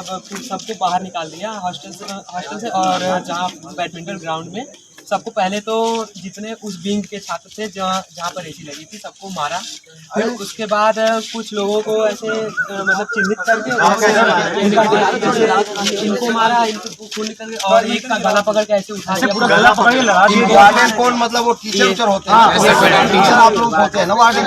फिर सबको बाहर निकाल दिया हॉस्टल से और जहाँ बैडमिंटन ग्राउंड में सबको पहले तो जितने उस विंग के छात्र थे जहाँ पर एसी लगी थी सबको मारा। फिर उसके बाद कुछ लोगों को ऐसे मतलब चिन्हित करके इनको मारा, इनको खून निकल गया और एक का गला पकड़ के ऐसे उठा पूरा गला पकड़ के लगा दिया। वार्डन कौन, मतलब वो टीचर होते हैं, टीचर आप लोग होते हैं ना वार्डन?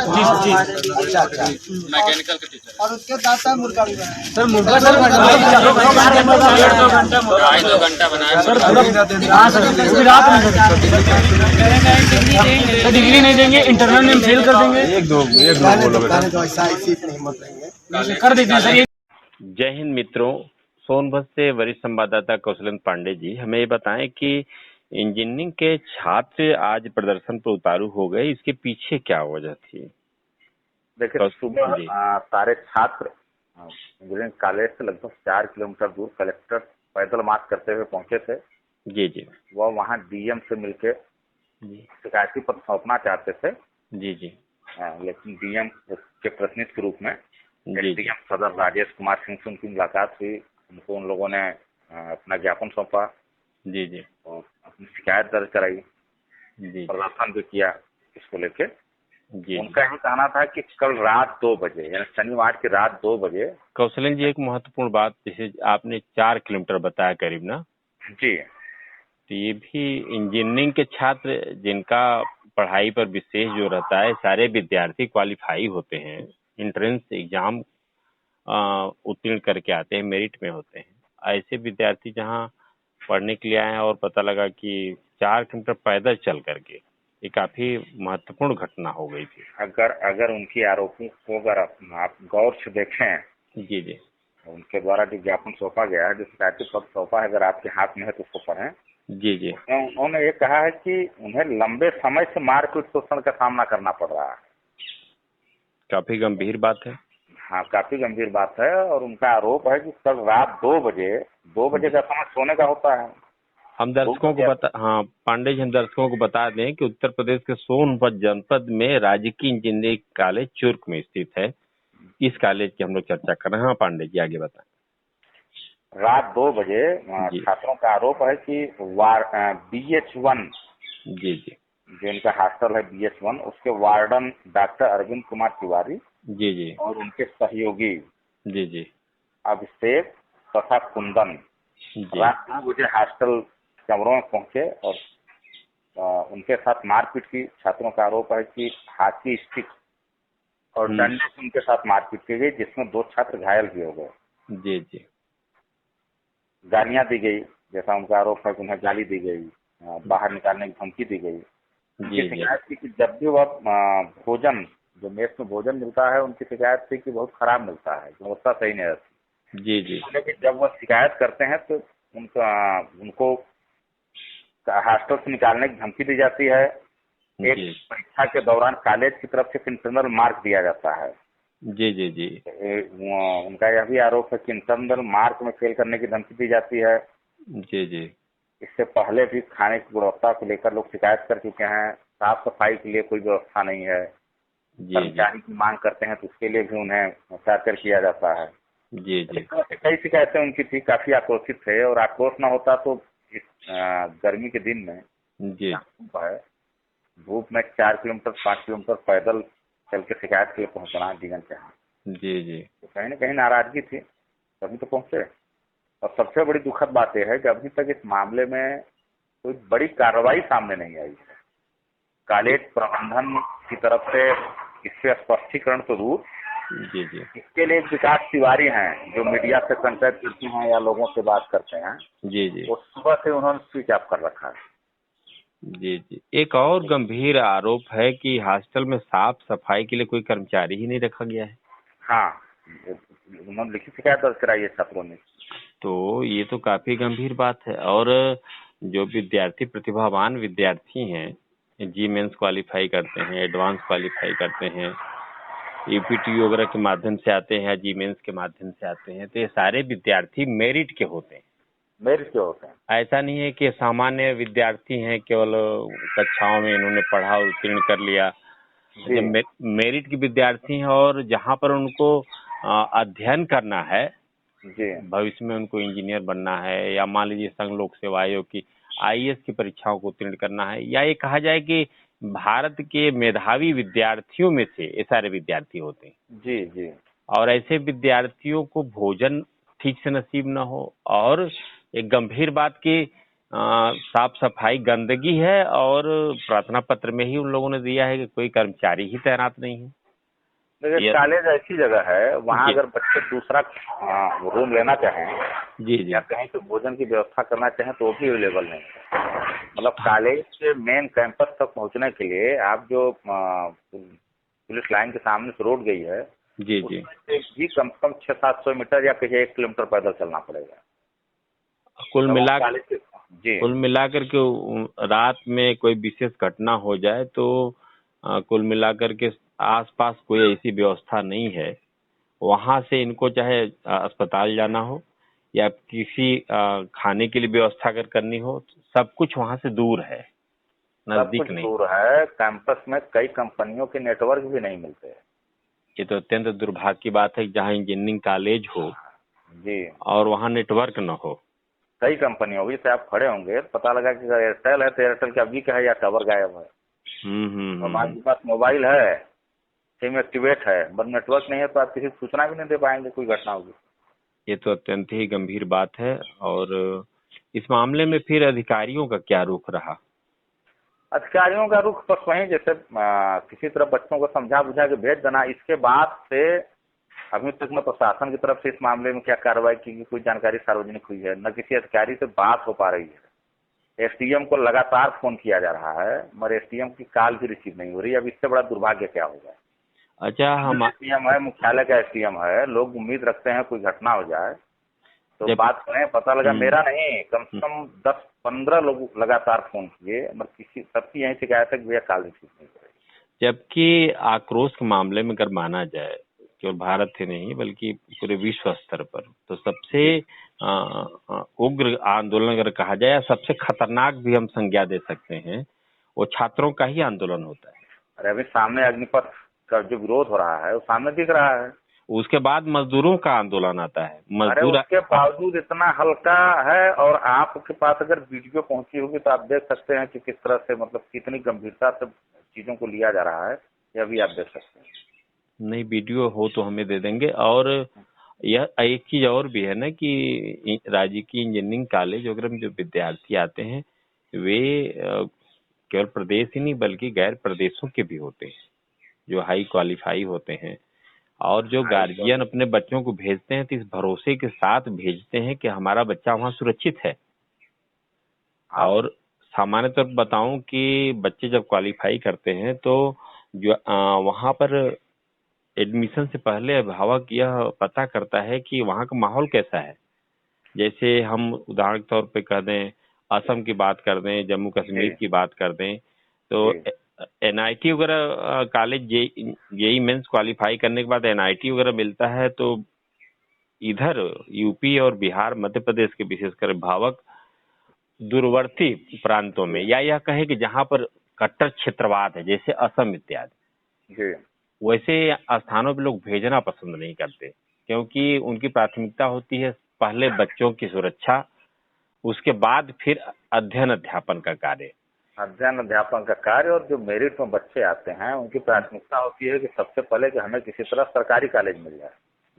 मैकेनिकल के टीचर। और उसके साथ मुर्गा भी बनाया सर, मुर्गा सर 2.5 घंटा बनाया सर। रात में डिग्री नहीं देंगे, इंटरनल में फेल कर देंगे। एक दो तो ऐसा ऐसी हिम्मत रहेंगे कर देते सर। जय हिंद मित्रों, सोनभद्र से वरिष्ठ संवाददाता कौशलेंद्र पांडे जी, हमें ये बताएं कि इंजीनियरिंग के छात्र आज प्रदर्शन पर उतारू हो गए, इसके पीछे क्या वजह थी? देखिए, सुबह सारे छात्र इंजीनियरिंग कॉलेज से लगभग 4 किलोमीटर दूर कलेक्टर पैदल मार्च करते हुए पहुंचे थे। जी जी। वह वहां डीएम से मिलकर शिकायती पत्र सौंपना चाहते थे। जी जी। लेकिन डीएम के प्रतिनिधि के रूप में जी डीएम सदर राजेश कुमार सिंह से उनकी मुलाकात हुई। उनको उन लोगों ने अपना ज्ञापन सौंपा। जी जी। और अपनी शिकायत दर्ज कराई, जी प्रदर्शन भी किया इसको लेके। जी। उनका यही कहना था कि कल रात 2 बजे यानी शनिवार की रात 2 बजे। कौशलेंद्र जी, एक महत्वपूर्ण बात, जैसे आपने 4 किलोमीटर बताया करीब ना, जी, तो ये भी इंजीनियरिंग के छात्र जिनका पढ़ाई पर विशेष जो रहता है, सारे विद्यार्थी क्वालिफाई होते हैं, एंट्रेंस एग्जाम उत्तीर्ण करके आते हैं, मेरिट में होते हैं। ऐसे विद्यार्थी जहां पढ़ने के लिए आए हैं और पता लगा कि 4 किलोमीटर पैदल चल करके, ये काफी महत्वपूर्ण घटना हो गई थी। अगर उनकी आरोपी को अगर आप गौर से देखें, जी जी। उनके द्वारा जो ज्ञापन सौंपा गया है, जो शिकायती पत्र सौंपा है, अगर आपके हाथ में है तो उसको पढ़ें। जी जी। उन्होंने ये कहा है कि उन्हें लंबे समय से मारपीट शोषण का सामना करना पड़ रहा है। काफी गंभीर बात है। हाँ, काफी गंभीर बात है। और उनका आरोप है कि कल रात 2 बजे का समय सोने का होता है। हम दर्शकों को हाँ पांडे जी, हम दर्शकों को बता दें कि उत्तर प्रदेश के सोनभद्र जनपद में राजकीय इंजीनियरिंग कॉलेज चुर्क में स्थित है। इस कॉलेज की हम लोग चर्चा कर रहे हैं। हाँ पांडे जी, आगे बताएं। रात 2 बजे छात्रों का आरोप है कि BH1, जी जी, जो इनका हॉस्टल है BH1, उसके वार्डन डॉक्टर अरविंद कुमार तिवारी जी जी, और उनके सहयोगी जी जी, अभिषेक तथा कुंदन रात 2 बजे हॉस्टल कमरों में पहुंचे और उनके साथ मारपीट की। छात्रों का आरोप है कि हाथी स्टिक और डंडे से उनके साथ मारपीट की गई, जिसमें 2 छात्र घायल भी हो गए। जी जी। गालियां दी गई, जैसा उनका आरोप है कि उन्हें गाली दी गई, बाहर निकालने की धमकी दी गई। उनकी शिकायत थी कि जब भी वह भोजन, जो मेस में भोजन मिलता है, उनकी शिकायत थी कि बहुत खराब मिलता है, गुणवत्ता सही नहीं रहती। जी जी। लेकिन जब वह शिकायत करते हैं तो उनको हॉस्टल से निकालने की धमकी दी जाती है। एक परीक्षा के दौरान कॉलेज की तरफ से इंटरनल मार्क दिया जाता है। जी जी जी। उनका यह भी आरोप है कि इंटरनल मार्क में फेल करने की धमकी दी जाती है। जी जी। इससे पहले भी खाने की गुणवत्ता को लेकर लोग शिकायत कर चुके हैं। साफ सफाई के लिए कोई व्यवस्था नहीं है। कर्मचारी की मांग करते हैं तो उसके लिए भी उन्हें टार्चर किया जाता है। जी जी। कई शिकायतें उनकी थी, काफी आक्रोशित थे। और आक्रोश न होता तो इस गर्मी के दिन में जी धूप में 4 किलोमीटर 5 किलोमीटर पैदल चल के शिकायत के लिए पहुंचना जीवन के यहाँ। जी जी। तो कहीं न कहीं नाराजगी थी, तभी तो पहुंचे। और सबसे बड़ी दुखद बात यह है कि अभी तक इस मामले में कोई बड़ी कार्रवाई सामने नहीं आई है। कॉलेज प्रबंधन की तरफ से इससे स्पष्टीकरण तो दूर, जी जी, इसके लिए विकास तिवारी हैं जो मीडिया से कांटेक्ट करते हैं या लोगों से बात करते हैं। जी जी, वो सुबह से उन्होंने स्विच ऑफ कर रखा है। जी जी। एक और गंभीर आरोप है कि हॉस्टल में साफ सफाई के लिए कोई कर्मचारी ही नहीं रखा गया है। हाँ, उन्होंने लिखित शिकायत दर्ज कराई है छात्रों ने। तो ये तो काफी गंभीर बात है। और जो विद्यार्थी, प्रतिभावान विद्यार्थी हैं, जी मेंस क्वालिफाई करते हैं, एडवांस क्वालिफाई करते हैं, ईपीटी वगैरह के माध्यम से आते हैं, जी मेंस के माध्यम से आते हैं, तो ये सारे विद्यार्थी मेरिट के होते हैं। मेरिट के होते हैं। ऐसा नहीं है कि सामान्य विद्यार्थी हैं, केवल कक्षाओं में इन्होंने पढ़ा, उत्तीर्ण कर लिया। जब मेरिट के विद्यार्थी हैं और जहाँ पर उनको अध्ययन करना है, जी भविष्य में उनको इंजीनियर बनना है, या मान लीजिए संघ लोक सेवा आयोग की आईएएस की परीक्षाओं को उत्तीर्ण करना है, या ये कहा जाए कि भारत के मेधावी विद्यार्थियों में से ये सारे विद्यार्थी होते हैं। जी जी और ऐसे विद्यार्थियों को भोजन ठीक से नसीब न हो, और एक गंभीर बात की साफ सफाई गंदगी है, और प्रार्थना पत्र में ही उन लोगों ने दिया है कि कोई कर्मचारी ही तैनात नहीं है। देखिए कॉलेज ऐसी जगह है, वहाँ जी। अगर बच्चे दूसरा रूम लेना चाहें जी जी या कहीं पे भोजन की व्यवस्था करना चाहें तो वो भी अवेलेबल नहीं है। मतलब कॉलेज के मेन कैंपस तक पहुँचने के लिए आप जो पुलिस लाइन के सामने से रोड गई है, जी जी उसमें भी कम से कम 600-700 मीटर या कहीं 1 किलोमीटर पैदल चलना पड़ेगा। कुल तब आप मिला कॉलेज के जी कुल मिलाकर के रात में कोई विशेष घटना हो जाए तो कुल मिलाकर के आसपास कोई ऐसी व्यवस्था नहीं है। वहां से इनको चाहे अस्पताल जाना हो या किसी खाने के लिए व्यवस्था अगर करनी हो, सब कुछ वहां से दूर है, सब नजदीक कुछ नहीं। दूर है। कैंपस में कई कंपनियों के नेटवर्क भी नहीं मिलते। ये तो अत्यंत दुर्भाग्य की बात है कि जहाँ इंजीनियरिंग कॉलेज हो जी और वहाँ नेटवर्क न हो। कई कंपनियों होगी, से आप खड़े होंगे पता लगा कि एयरटेल है तो एयरटेल का वीक है या टावर गायब है। और आपके पास मोबाइल है, सिम एक्टिवेट है, बट नेटवर्क नहीं है तो आप किसी को सूचना भी नहीं दे पाएंगे कोई घटना होगी। ये तो अत्यंत ही गंभीर बात है। और इस मामले में फिर अधिकारियों का क्या रुख रहा? अधिकारियों का रुख बस वही जैसे किसी तरह बच्चों को समझा बुझा के भेज देना। इसके बाद से अभी तक न प्रशासन की तरफ से इस मामले में क्या कार्रवाई की, कोई जानकारी सार्वजनिक हुई है, न किसी अधिकारी से बात हो पा रही है। एसडीएम को लगातार फोन किया जा रहा है मगर एसडीएम की कॉल भी रिसीव नहीं हो रही। अब इससे बड़ा दुर्भाग्य क्या होगा। अच्छा, हम एसडीएम है, मुख्यालय का एसडीएम है, लोग उम्मीद रखते हैं कोई घटना हो जाए तो जब- बात करें। पता लगा मेरा नहीं, कम से कम 10-15 लोग लगातार फोन किए मगर किसी सबकी यही शिकायत है कि भैया कॉल रिसीव नहीं कर रही। जबकि आक्रोश के मामले में अगर माना जाए, केवल भारत से नहीं बल्कि पूरे विश्व स्तर पर, तो सबसे उग्र आंदोलन अगर कहा जाए या सबसे खतरनाक भी हम संज्ञा दे सकते हैं, वो छात्रों का ही आंदोलन होता है। अरे अभी सामने अग्निपथ का जो विरोध हो रहा है वो सामने दिख रहा है। उसके बाद मजदूरों का आंदोलन आता है। अरे मजदूर उसके बावजूद इतना हल्का है। और आपके पास अगर वीडियो पहुंची होगी तो आप देख सकते हैं कि किस तरह से मतलब कितनी गंभीरता से चीजों को लिया जा रहा है, यह भी आप देख सकते हैं। नहीं, वीडियो हो तो हमें दे देंगे। और यह एक चीज और भी है ना कि राज्य की इंजीनियरिंग कॉलेज वगैरह में जो विद्यार्थी आते हैं वे केवल प्रदेश ही नहीं बल्कि गैर प्रदेशों के भी होते हैं जो हाई क्वालिफाई होते हैं। और जो गार्जियन अपने बच्चों को भेजते हैं तो इस भरोसे के साथ भेजते हैं कि हमारा बच्चा वहाँ सुरक्षित है। और सामान्य तौर पर बताऊं कि बच्चे जब क्वालिफाई करते हैं तो जो वहाँ पर एडमिशन से पहले अभिभावक यह पता करता है कि वहाँ का माहौल कैसा है। जैसे हम उदाहरण के तौर पे कह दें, असम की बात कर दें, जम्मू कश्मीर की बात कर दें, तो एनआईटी वगैरह कॉलेज जेई मेंस क्वालिफाई करने के बाद एनआईटी वगैरह मिलता है, तो इधर यूपी और बिहार मध्य प्रदेश के विशेषकर अभिभावक दूरवर्ती प्रांतों में या यह कहे कि जहाँ पर कट्टर क्षेत्रवाद है जैसे असम इत्यादि, वैसे स्थानों पे लोग भेजना पसंद नहीं करते क्योंकि उनकी प्राथमिकता होती है पहले बच्चों की सुरक्षा, उसके बाद फिर अध्ययन अध्यापन का कार्य। अध्ययन अध्यापन का कार्य और जो मेरिट में बच्चे आते हैं उनकी प्राथमिकता होती है कि सबसे पहले कि हमें किसी तरह सरकारी कॉलेज मिल जाए।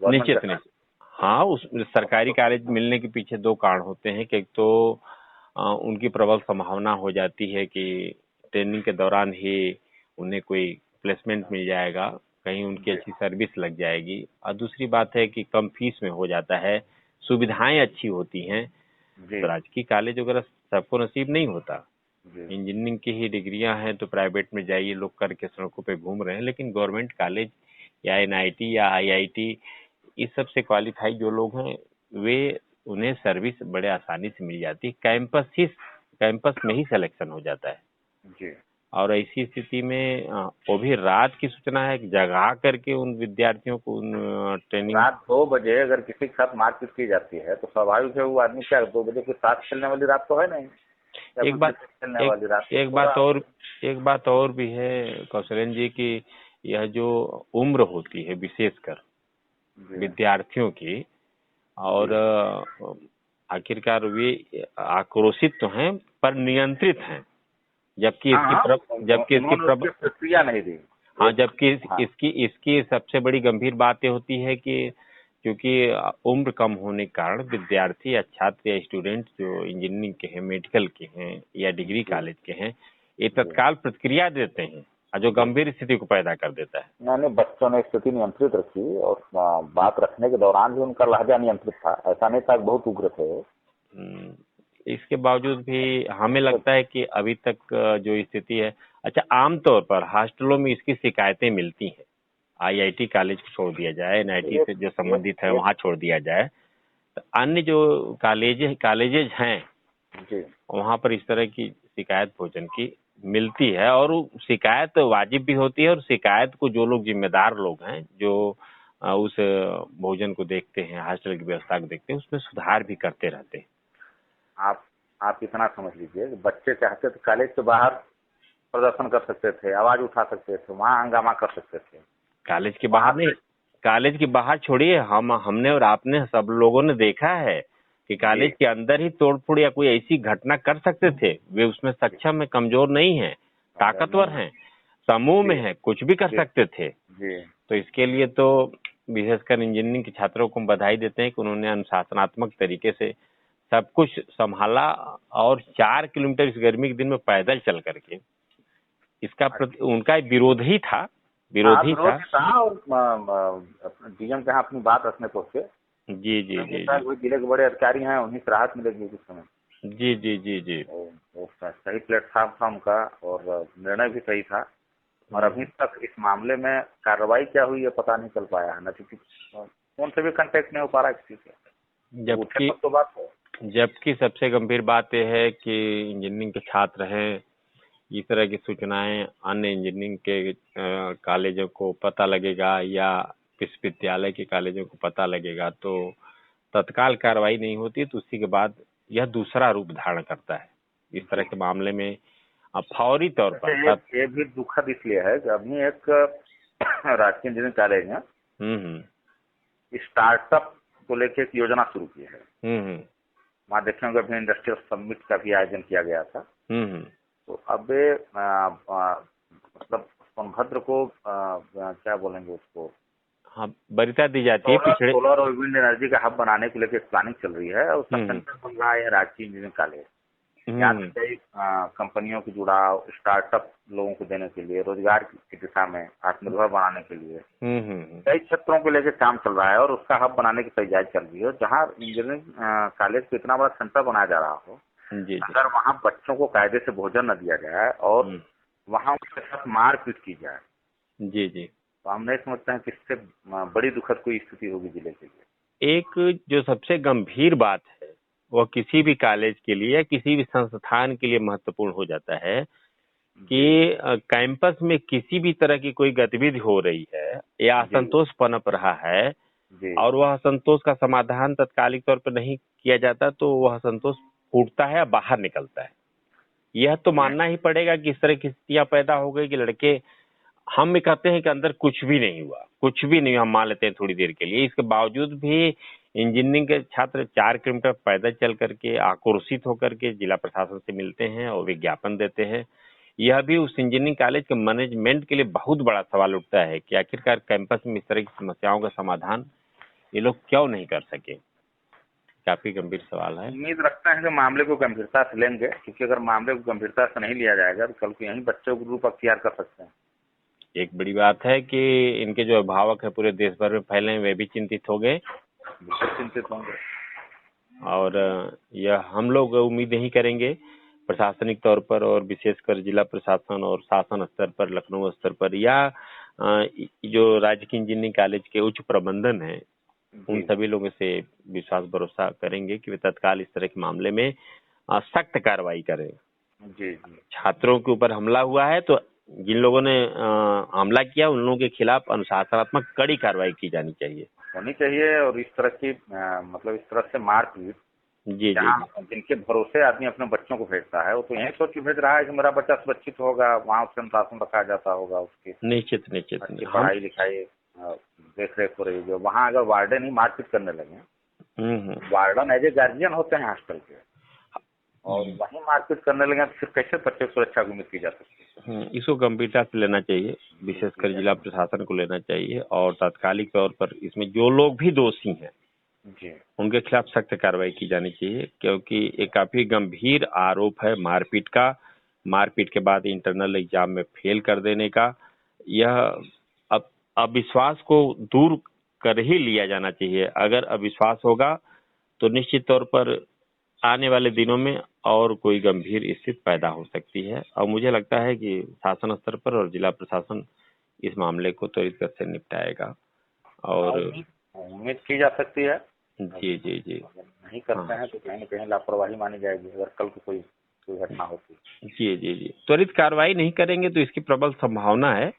निश्चित नहीं। हाँ, उस सरकारी कॉलेज मिलने के पीछे दो कारण होते हैं कि एक तो उनकी प्रबल संभावना हो जाती है कि ट्रेनिंग के दौरान ही उन्हें कोई प्लेसमेंट मिल जाएगा, कहीं उनकी अच्छी सर्विस लग जाएगी। और दूसरी बात है कि कम फीस में हो जाता है, सुविधाएं अच्छी होती हैं। तो राजकीय कॉलेज वगैरह सबको नसीब नहीं होता। इंजीनियरिंग की ही डिग्रियां हैं तो प्राइवेट में जाइए लोग करके सड़कों पे घूम रहे हैं, लेकिन गवर्नमेंट कॉलेज या एनआईटी या आईआईटी इस सब से क्वालिफाई जो लोग हैं वे उन्हें सर्विस बड़े आसानी से मिल जाती है। कैंपस में ही सिलेक्शन हो जाता है जी। और ऐसी स्थिति में वो भी रात की सूचना है कि जगा करके उन विद्यार्थियों को उन ट्रेनिंग रात 2 बजे अगर किसी के साथ मारपीट की जाती है तो स्वाभाविक है वो आदमी क्या 2 बजे के साथ खेलने वाली रात तो है नहीं। एक बात और भी है कौशलेंद्र जी की यह जो उम्र होती है विशेषकर विद्यार्थियों की, और आखिरकार वे आक्रोशित तो हैं पर नियंत्रित हैं, जबकि इसकी प्रतिक्रिया नहीं दी। हाँ, जबकि इसकी सबसे बड़ी गंभीर बात ये होती है कि क्योंकि उम्र कम होने के कारण विद्यार्थी या छात्र या स्टूडेंट जो इंजीनियरिंग के हैं, मेडिकल के हैं या डिग्री कॉलेज के हैं, ये तत्काल प्रतिक्रिया देते हैं जो गंभीर स्थिति को पैदा कर देता है। मैंने बच्चों ने स्थिति नियंत्रित रखी और बात रखने के दौरान भी उनका लहजा नियंत्रित था, ऐसा नहीं था बहुत उग्र थे। इसके बावजूद भी हमें लगता है कि अभी तक जो स्थिति है, अच्छा आमतौर पर हॉस्टलों में इसकी शिकायतें मिलती हैं, IIT कॉलेज को छोड़ दिया जाए, NIT से जो संबंधित है वहाँ छोड़ दिया जाए, तो अन्य जो कॉलेजेज हैं वहाँ पर इस तरह की शिकायत भोजन की मिलती है और शिकायत वाजिब भी होती है और शिकायत को जो लोग जिम्मेदार लोग हैं जो उस भोजन को देखते हैं, हॉस्टल की व्यवस्था को देखते हैं, उसमें सुधार भी करते रहते हैं। आप इतना समझ लीजिए, बच्चे चाहते तो कॉलेज के बाहर प्रदर्शन कर सकते थे, आवाज उठा सकते थे, वहाँ हंगामा कर सकते थे। कॉलेज के बाहर नहीं, कॉलेज के बाहर छोड़िए, हमने और आपने सब लोगों ने देखा है कि कॉलेज के अंदर ही तोड़फोड़ या कोई ऐसी घटना कर सकते थे। वे उसमें सक्षम है, कमजोर नहीं है, ताकतवर हैं, समूह में है, कुछ भी कर सकते थे। तो इसके लिए तो विशेषकर इंजीनियरिंग के छात्रों को हम बधाई देते हैं कि उन्होंने अनुशासनात्मक तरीके से सब कुछ संभाला और 4 किलोमीटर इस गर्मी के दिन में पैदल चल करके इसका उनका विरोध ही था, और डीएम के यहाँ अपनी बात रखने पहुंचे। जी, जिले के बड़े अधिकारी हैं, उन्हीं से राहत मिलेगी उस समय। जी। सही प्लेटफॉर्म था उनका और निर्णय भी सही था। और अभी तक इस मामले में कार्रवाई क्या हुई है पता नहीं चल पाया है, न क्योंकि फोन से भी कांटेक्ट नहीं हो पा रहा किसी से। जबकि सबसे गंभीर बात यह है कि इंजीनियरिंग के छात्र हैं, इस तरह की सूचनाएं अन्य इंजीनियरिंग के कॉलेजों को पता लगेगा या विश्वविद्यालय के कॉलेजों को पता लगेगा तो तत्काल कार्रवाई नहीं होती, तो उसी के बाद यह दूसरा रूप धारण करता है। इस तरह के मामले में फौरी तौर पर ये भी दुखद इसलिए है कि अभी एक राजकीय इंजीनियरिंग कॉलेज में स्टार्टअप को लेकर एक योजना शुरू की है। वहाँ देखेंगे अभी इंडस्ट्रियल समिट का भी आयोजन किया गया था। तो अब मतलब सोनभद्र को क्या बोलेंगे उसको, हाँ, वरीयता दी जाती है। सोलर और विंड एनर्जी का हब बनाने को लेकर प्लानिंग चल रही है और उसका सेंटर बन रहा है राजकीय इंजीनियरिंग कॉलेज। यहाँ कई कंपनियों की जुड़ाव, स्टार्टअप लोगों को देने के लिए, रोजगार की दिशा में आत्मनिर्भर बनाने के लिए कई क्षेत्रों को लेकर काम चल रहा है और उसका हब बनाने की तैयारी चल रही है। जहाँ इंजीनियरिंग कॉलेज को इतना बड़ा सेंटर बनाया जा रहा हो, अगर वहाँ बच्चों को कायदे से भोजन न दिया जाए और वहाँ उसके साथ मारपीट की जाए, तो हम नहीं समझते हैं कि इससे बड़ी दुखद कोई स्थिति होगी जिले के लिए। एक जो सबसे गंभीर बात है वह किसी भी कॉलेज के लिए या किसी भी संस्थान के लिए महत्वपूर्ण हो जाता है कि कैंपस में किसी भी तरह की कोई गतिविधि हो रही है या असंतोष पनप रहा है और वह असंतोष का समाधान तत्कालिक तौर पर नहीं किया जाता तो वह असंतोष फूटता है या बाहर निकलता है। यह तो मानना ही पड़ेगा कि इस तरह की स्थितियां पैदा हो गई कि लड़के, हम कहते हैं कि अंदर कुछ भी नहीं हुआ, हम मान लेते हैं थोड़ी देर के लिए, इसके बावजूद भी इंजीनियरिंग के छात्र 4 किलोमीटर पैदल चल करके आक्रोशित होकर के जिला प्रशासन से मिलते हैं और विज्ञापन देते हैं। यह भी उस इंजीनियरिंग कॉलेज के मैनेजमेंट के लिए बहुत बड़ा सवाल उठता है कि आखिरकार कैंपस में इस तरह की समस्याओं का समाधान ये लोग क्यों नहीं कर सके। काफी गंभीर सवाल है। उम्मीद रखते हैं कि मामले को गंभीरता से लेंगे, क्योंकि अगर मामले को गंभीरता से नहीं लिया जाएगा तो कल को यही बच्चों को रूप अख्तियार कर सकते हैं। एक बड़ी बात है कि इनके जो अभिभावक है पूरे देश भर में फैले हैं, वे भी चिंतित हो गए, बिल्कुल चिंतित होंगे। और यह हम लोग उम्मीद नहीं करेंगे प्रशासनिक तौर पर और विशेषकर जिला प्रशासन और शासन स्तर पर, लखनऊ स्तर पर या जो राज्य की इंजीनियरिंग कॉलेज के उच्च प्रबंधन है, उन सभी लोगों से विश्वास भरोसा करेंगे कि वे तत्काल इस तरह के मामले में सख्त कार्रवाई करें। छात्रों के ऊपर हमला हुआ है तो जिन लोगों ने हमला किया उन लोगों के खिलाफ अनुशासनात्मक कड़ी कार्रवाई की जानी होनी चाहिए। और इस तरह की मतलब इस तरह से मारपीट, जिनके भरोसे आदमी अपने बच्चों को भेजता है, वो तो यही सोच के भेज रहा है कि मेरा बच्चा सुरक्षित होगा, वहाँ उसका अनुशासन रखा जाता होगा, उसकी निश्चित पढ़ाई लिखाई देख रेख हो रही है। वहाँ अगर वार्डन ही मारपीट करने लगे वार्डन एज ए गार्जियन होते हैं हॉस्टल के, और वहीं मारपीट करने लगे तो फिर कैसे बच्चे की सुरक्षा की उम्मीद की जा सकती है? इसको गंभीरता से लेना चाहिए, विशेषकर जिला प्रशासन को लेना चाहिए, और तात्कालिक तौर पर इसमें जो लोग भी दोषी हैं जी, उनके खिलाफ सख्त कार्रवाई की जानी चाहिए, क्योंकि ये काफी गंभीर आरोप है मारपीट का, मारपीट के बाद इंटरनल एग्जाम में फेल कर देने का। यह अब अविश्वास को दूर कर ही लिया जाना चाहिए। अगर अविश्वास होगा तो निश्चित तौर पर आने वाले दिनों में और कोई गंभीर स्थिति पैदा हो सकती है, और मुझे लगता है कि शासन स्तर पर और जिला प्रशासन इस मामले को त्वरित गति से निपटाएगा। और उम्मीद की जा सकती है। जी जी जी अगर नहीं करते हैं तो कहीं न कहीं लापरवाही मानी जाएगी अगर कल को कोई घटना होती। जी जी जी त्वरित कार्रवाई नहीं करेंगे तो इसकी प्रबल संभावना है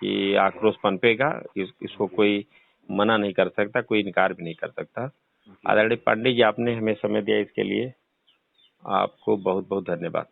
कि आक्रोश पनपेगा। इसको कोई मना नहीं कर सकता, कोई इनकार भी नहीं कर सकता। आदरणीय पांडे जी, आपने हमें समय दिया, इसके लिए आपको बहुत बहुत धन्यवाद।